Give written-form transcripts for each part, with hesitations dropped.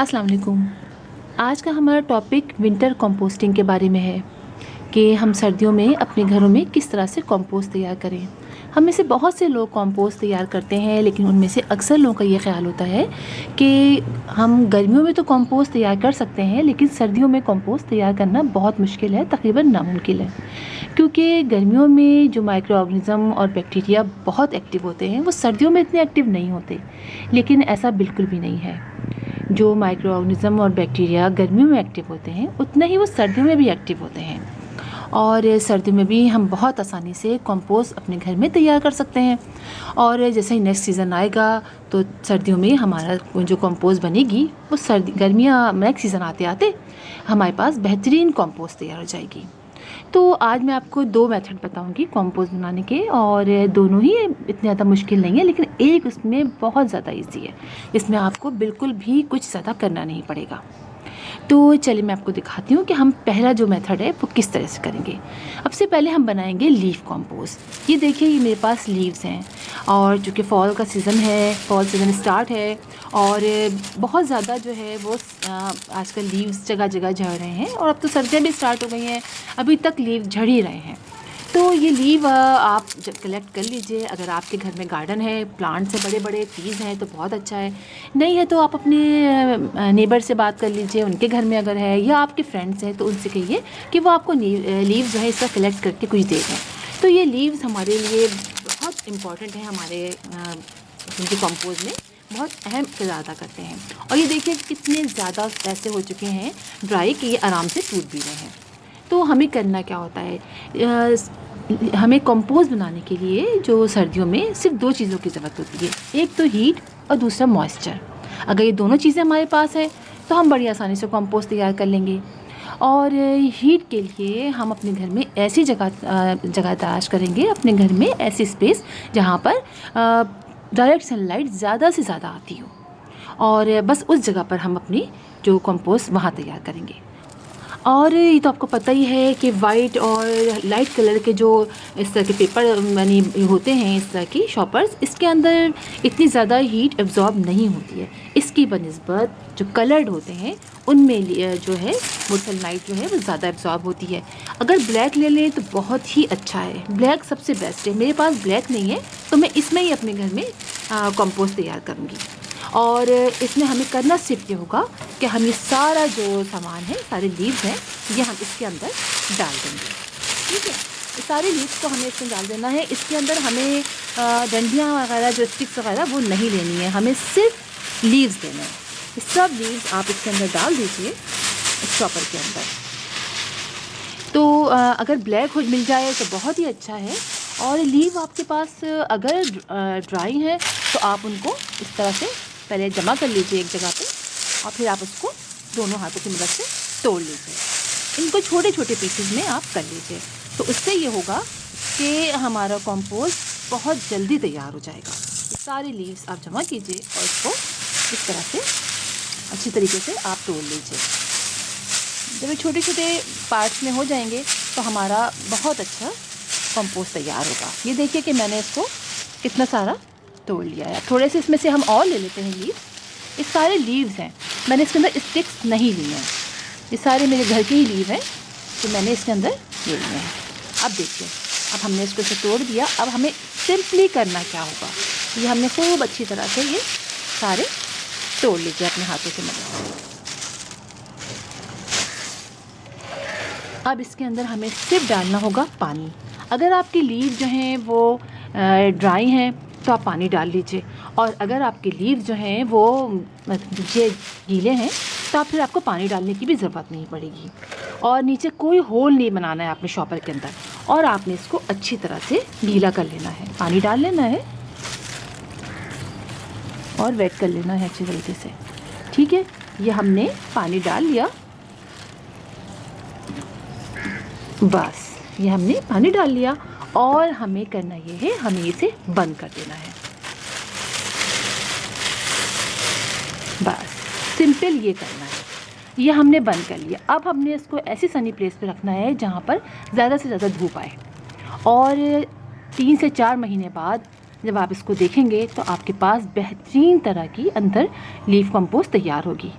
अस्सलाम वालेकुम। आज का हमारा टॉपिक विंटर कंपोस्टिंग के बारे में है कि हम सर्दियों में अपने घरों में किस तरह से कंपोस्ट तैयार करें। हम में से बहुत से लोग कंपोस्ट तैयार करते हैं, लेकिन उनमें से अक्सर लोगों का ये ख्याल होता है कि हम गर्मियों में तो कंपोस्ट तैयार कर सकते हैं, लेकिन सर्दियों में कंपोस्ट तैयार करना बहुत मुश्किल है, तकरीबन नामुमकिन है। क्योंकि गर्मियों में जो माइक्रो ऑर्गेनिज़म और बैक्टीरिया बहुत एक्टिव होते हैं, वो सर्दियों में इतने एक्टिव नहीं होते। लेकिन ऐसा बिल्कुल भी नहीं है। जो माइक्रो ऑर्गेनिज़म और बैक्टीरिया गर्मियों में एक्टिव होते हैं, उतना ही वो सर्दियों में भी एक्टिव होते हैं। और सर्दियों में भी हम बहुत आसानी से कंपोस्ट अपने घर में तैयार कर सकते हैं। और जैसे ही नेक्स्ट सीज़न आएगा तो सर्दियों में हमारा जो कंपोस्ट बनेगी वो गर्मियाँ नेक्स्ट सीज़न आते आते हमारे पास बेहतरीन कंपोस्ट तैयार हो जाएगी। तो आज मैं आपको 2 मेथड बताऊंगी कंपोस्ट बनाने के, और दोनों ही इतने ज़्यादा मुश्किल नहीं है, लेकिन एक उसमें बहुत ज़्यादा इजी है। इसमें आपको बिल्कुल भी कुछ ज़्यादा करना नहीं पड़ेगा। तो चलिए मैं आपको दिखाती हूँ कि हम पहला जो मेथड है वो किस तरह से करेंगे। सबसे पहले हम बनाएंगे लीफ कंपोस्ट। ये देखिए, ये मेरे पास लीव्स हैं, और चूँकि फॉल का सीज़न है, फॉल सीज़न स्टार्ट है, और बहुत ज़्यादा जो है वो आजकल लीव्स जगह जगह झड़ रहे हैं, और अब तो सर्दियाँ भी स्टार्ट हो गई हैं, अभी तक लीव झड़ ही रहे हैं। तो ये लीव आप कलेक्ट कर लीजिए। अगर आपके घर में गार्डन है, प्लांट्स हैं, बड़े बड़े ट्रीज़ हैं, तो बहुत अच्छा है। नहीं है तो आप अपने नेबर से बात कर लीजिए, उनके घर में अगर है, या आपके फ्रेंड्स हैं तो उनसे कहिए कि वो आपको लीव जो है इसका कलेक्ट करके कुछ दे दें। तो ये लीव्स हमारे लिए बहुत इम्पॉर्टेंट है, हमारे उनके कंपोज में बहुत अहम किरदार अदा करते हैं। और ये देखिए कितने ज़्यादा ऐसे हो चुके हैं ड्राई कि ये आराम से टूट भी रहे हैं। तो हमें करना क्या होता है, हमें कंपोस्ट बनाने के लिए जो सर्दियों में सिर्फ 2 चीज़ों की ज़रूरत होती है, एक तो हीट और दूसरा मॉइस्चर। अगर ये दोनों चीज़ें हमारे पास है तो हम बड़ी आसानी से कंपोस्ट तैयार कर लेंगे। और हीट के लिए हम अपने घर में ऐसी जगह तलाश करेंगे, अपने घर में ऐसी स्पेस जहाँ पर डायरेक्ट सनलाइट ज़्यादा से ज़्यादा आती हो, और बस उस जगह पर हम अपनी जो कंपोस्ट वहाँ तैयार करेंगे। और ये तो आपको पता ही है कि वाइट और लाइट कलर के जो इस तरह के पेपर यानी होते हैं, इस तरह की शॉपर्स, इसके अंदर इतनी ज़्यादा हीट एब्जॉर्ब नहीं होती है। इसकी बनिस्बत जो कलर्ड होते हैं उनमें जो है वो सनलाइट जो है वो ज़्यादा एब्जॉर्ब होती है। अगर ब्लैक ले लें तो बहुत ही अच्छा है, ब्लैक सबसे बेस्ट है। मेरे पास ब्लैक नहीं है तो मैं इसमें ही अपने घर में कंपोस्ट तैयार करूँगी। और इसमें हमें करना सिर्फ ये होगा कि हम ये सारा जो सामान है, सारे लीव्स हैं, ये हम इसके अंदर डाल देंगे। ठीक है, ये सारे लीव्स को हमें इसमें डाल देना है। इसके अंदर हमें डंडियाँ वगैरह जो स्टिक्स वगैरह वो नहीं लेनी है, हमें सिर्फ लीव्स देने हैं। ये सब लीव्स आप इसके अंदर डाल दीजिए, चॉपर के अंदर। तो अगर ब्लैक मिल जाए तो बहुत ही अच्छा है। और लीव आपके पास अगर ड्राई है तो आप उनको इस तरह से पहले जमा कर लीजिए एक जगह पे, और फिर आप उसको दोनों हाथों की मदद से तोड़ लीजिए। इनको छोटे छोटे पीसेस में आप कर लीजिए, तो उससे ये होगा कि हमारा कंपोस्ट बहुत जल्दी तैयार हो जाएगा। ये सारे लीव्स आप जमा कीजिए और इसको इस तरह से अच्छी तरीके से आप तोड़ लीजिए। जब ये छोटे छोटे पार्ट्स में हो जाएंगे तो हमारा बहुत अच्छा कंपोस्ट तैयार होगा। ये देखिए कि मैंने इसको कितना सारा तोड़ लिया है। थोड़े से इसमें से हम और ले लेते हैं लीव। ये सारे लीव्स हैं, मैंने इसके अंदर स्टिक्स नहीं लिए हैं, ये सारे मेरे घर के ही लीव हैं तो मैंने इसके अंदर ले लिए हैं। अब देखिए, अब हमने इसको से तोड़ दिया। अब हमें सिंपली करना क्या होगा, ये हमने खूब अच्छी तरह से ये सारे तोड़ लीजिए अपने हाथों की मदद से। अब इसके अंदर हमें सिर्फ डालना होगा पानी। अगर आपकी लीव जो हैं वो ड्राई हैं तो आप पानी डाल लीजिए, और अगर आपके लीव जो हैं वो गीले हैं तो आप फिर आपको पानी डालने की भी ज़रूरत नहीं पड़ेगी। और नीचे कोई होल नहीं बनाना है आपने शॉपर के अंदर, और आपने इसको अच्छी तरह से गीला कर लेना है, पानी डाल लेना है और वेट कर लेना है अच्छी तरीके से। ठीक है, ये हमने पानी डाल लिया, बस ये हमने पानी डाल लिया। और हमें करना ये है, हमें इसे बंद कर देना है। बस सिंपल ये करना है। ये हमने बंद कर लिया। अब हमने इसको ऐसी सनी प्लेस पे रखना है जहाँ पर ज़्यादा से ज़्यादा धूप आए, और 3 से 4 महीने बाद जब आप इसको देखेंगे तो आपके पास बेहतरीन तरह की अंदर लीफ कंपोस्ट तैयार होगी।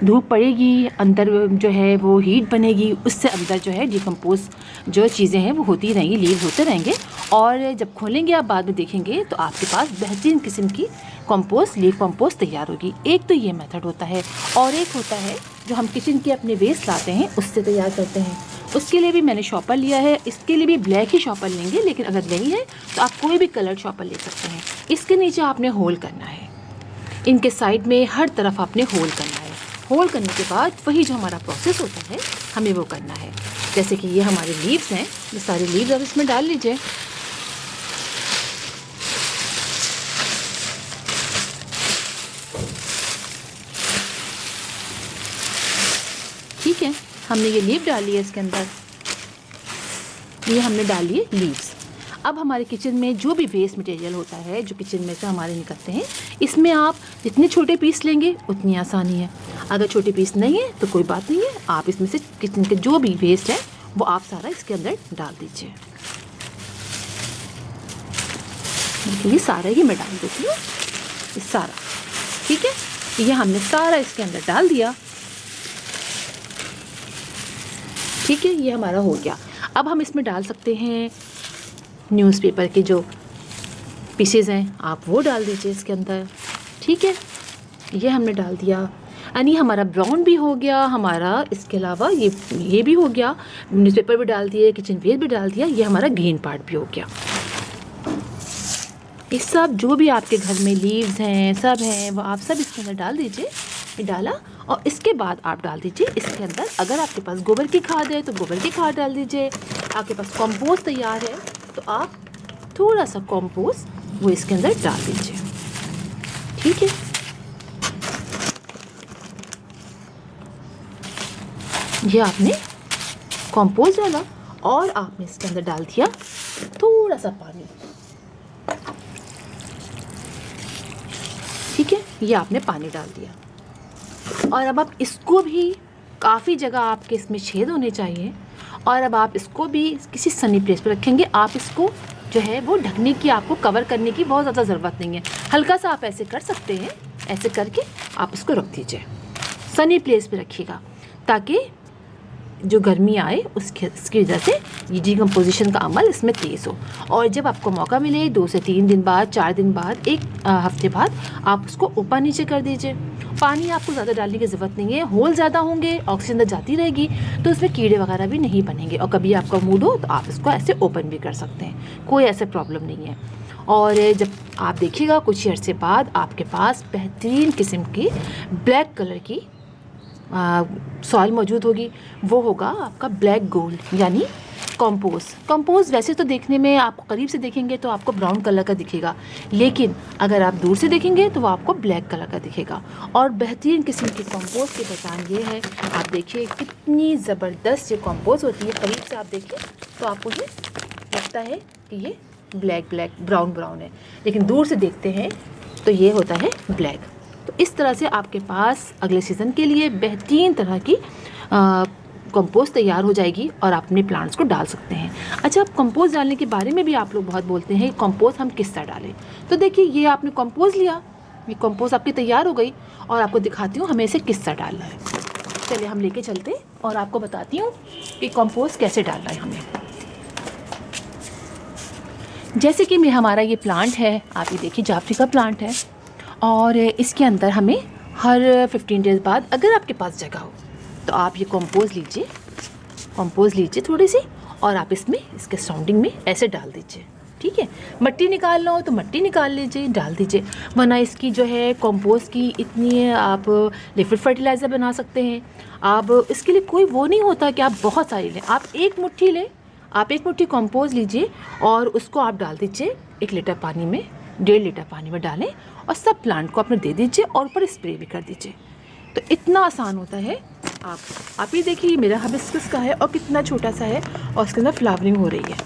धूप पड़ेगी, अंदर जो है वो हीट बनेगी, उससे अंदर जो है डिकम्पोज जो चीज़ें हैं वो होती रहेंगी, लीव होते रहेंगे। और जब खोलेंगे आप बाद में देखेंगे तो आपके पास बेहतरीन किस्म की कंपोस्ट, लीव कंपोस्ट तैयार होगी। एक तो ये मेथड होता है, और एक होता है जो हम किचन के अपने वेस्ट लाते हैं उससे तैयार करते हैं। उसके लिए भी मैंने शॉपर लिया है। इसके लिए भी ब्लैक ही शॉपर लेंगे, लेकिन अगर नहीं है तो आप कोई भी कलर शॉपर ले सकते हैं। इसके नीचे आपने होल करना है, इनके साइड में हर तरफ आपने होल करना है। होल करने के बाद वही जो हमारा प्रोसेस होता है हमें वो करना है। जैसे कि ये हमारे लीव्स हैं, ये सारे लीव्स अब इसमें डाल लीजिए। ठीक है, हमने ये लीव डाली है इसके अंदर, ये हमने डाली है लीव्स। अब हमारे किचन में जो भी वेस्ट मटेरियल होता है जो किचन में से हमारे निकलते हैं, इसमें आप जितने छोटे पीस लेंगे उतनी आसानी है। अगर छोटे पीस नहीं है तो कोई बात नहीं है, आप इसमें से किचन के जो भी वेस्ट है वो आप सारा इसके अंदर डाल दीजिए। देखिए, ये सारा ही मैं डाल देती हूँ, ये सारा। ठीक है, ये हमने सारा इसके अंदर डाल दिया। ठीक है, ये हमारा हो गया। अब हम इसमें डाल सकते हैं न्यूज़पेपर के जो पीसेज हैं, आप वो डाल दीजिए इसके अंदर। ठीक है, ये हमने डाल दिया, यानी हमारा ब्राउन भी हो गया हमारा। इसके अलावा ये भी हो गया, न्यूज़पेपर भी डाल दिए, किचन वेस्ट भी डाल दिया, ये हमारा ग्रीन पार्ट भी हो गया। ये सब जो भी आपके घर में लीव्स हैं, सब हैं, वो आप सब इसके अंदर डाल दीजिए। ये डाला, और इसके बाद आप डाल दीजिए इसके अंदर, अगर आपके पास गोबर की खाद है तो गोबर की खाद डाल दीजिए। आपके पास कंपोस्ट तैयार है तो आप थोड़ा सा कंपोस्ट वो इसके अंदर डाल दीजिए। ठीक है, ये आपने कंपोस्ट डाला और आपने इसके अंदर डाल दिया थोड़ा सा पानी। ठीक है, ये आपने पानी डाल दिया, और अब आप इसको भी, काफ़ी जगह आपके इसमें छेद होने चाहिए, और अब आप इसको भी किसी सनी प्लेस पर रखेंगे। आप इसको जो है वो ढकने की, आपको कवर करने की बहुत ज़्यादा ज़रूरत नहीं है। हल्का सा आप ऐसे कर सकते हैं, ऐसे करके आप इसको रख दीजिए, सनी प्लेस पे रखिएगा, ताकि जो गर्मी आए उसकी वजह से ये डिकम्पोजिशन का अमल इसमें तेज़ हो। और जब आपको मौका मिले 2 से 3 दिन बाद, 4 दिन बाद, 1 हफ्ते बाद, आप उसको ऊपर नीचे कर दीजिए। पानी आपको ज़्यादा डालने की ज़रूरत नहीं है, होल ज़्यादा होंगे, ऑक्सीजन अंदर जाती रहेगी तो उसमें कीड़े वगैरह भी नहीं बनेंगे। और कभी आपका मूड हो तो आप इसको ऐसे ओपन भी कर सकते हैं, कोई ऐसे प्रॉब्लम नहीं है। और जब आप देखिएगा कुछ अर्से बाद आपके पास बेहतरीन किस्म की ब्लैक कलर की सॉइल मौजूद होगी, वो होगा आपका ब्लैक गोल्ड, यानी कंपोस्ट। वैसे तो देखने में आप करीब से देखेंगे तो आपको ब्राउन कलर का दिखेगा, लेकिन अगर आप दूर से देखेंगे तो वो आपको ब्लैक कलर का दिखेगा। और बेहतरीन किस्म की कंपोस्ट की पहचान ये है, आप देखिए कितनी ज़बरदस्त ये कंपोस्ट होती है। करीब से आप देखिए तो आपको ये लगता है कि ये ब्लैक ब्राउन है, लेकिन दूर से देखते हैं तो ये होता है ब्लैक। तो इस तरह से आपके पास अगले सीज़न के लिए बेहतरीन तरह की कंपोस्ट तैयार हो जाएगी और आप अपने प्लांट्स को डाल सकते हैं। अच्छा, अब कंपोस्ट डालने के बारे में भी आप लोग बहुत बोलते हैं, कंपोस्ट हम किस तरह डालें। तो देखिए, ये आपने कंपोस्ट लिया, ये कंपोस्ट आपकी तैयार हो गई, और आपको दिखाती हूँ हमें इसे किस तरह डालना है। चलिए हम लेके चलते और आपको बताती हूँ कि कंपोस्ट कैसे डालना है हमें। जैसे कि हमारा ये प्लांट है, आप ये देखिए जाफरी का प्लांट है, और इसके अंदर हमें हर 15 डेज़ बाद, अगर आपके पास जगह हो तो आप ये कंपोस्ट लीजिए थोड़ी सी, और आप इसमें इसके सराउंडिंग में ऐसे डाल दीजिए। ठीक है, मट्टी निकालना हो तो मट्टी निकाल लीजिए, डाल दीजिए, वरना इसकी जो है कंपोस्ट की इतनी आप लिक्विड फर्टिलाइज़र बना सकते हैं। आप इसके लिए कोई वो नहीं होता कि आप बहुत सारी लें, आप एक मुट्ठी लें, आप एक मुट्ठी कंपोस्ट लीजिए और उसको आप डाल दीजिए 1 लीटर पानी में, 1.5 लीटर पानी में डालें और सब प्लांट को अपने दे दीजिए, और ऊपर स्प्रे भी कर दीजिए। तो इतना आसान होता है। आप ये देखिए, मेरा हिबिस्कस का है और कितना छोटा सा है, और उसके अंदर फ्लावरिंग हो रही है।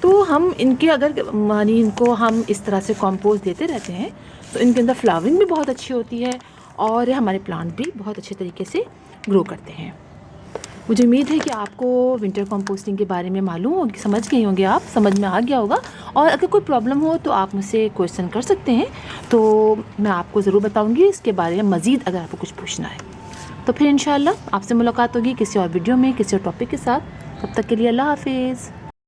तो हम इनके अगर मानी इनको हम इस तरह से कंपोस्ट देते रहते हैं तो इनके अंदर फ्लावरिंग भी बहुत अच्छी होती है, और हमारे प्लांट भी बहुत अच्छे तरीके से ग्रो करते हैं। मुझे उम्मीद है कि आपको विंटर कंपोस्टिंग के बारे में मालूम होगी, समझ गए होंगे, आप समझ में आ गया होगा। और अगर कोई प्रॉब्लम हो तो आप मुझसे क्वेश्चन कर सकते हैं, तो मैं आपको ज़रूर बताऊंगी इसके बारे में मज़ीद, अगर आपको कुछ पूछना है। तो फिर इंशाल्लाह आपसे मुलाकात होगी किसी और वीडियो में किसी और टॉपिक के साथ। तब तक के लिए अल्लाह हाफिज़।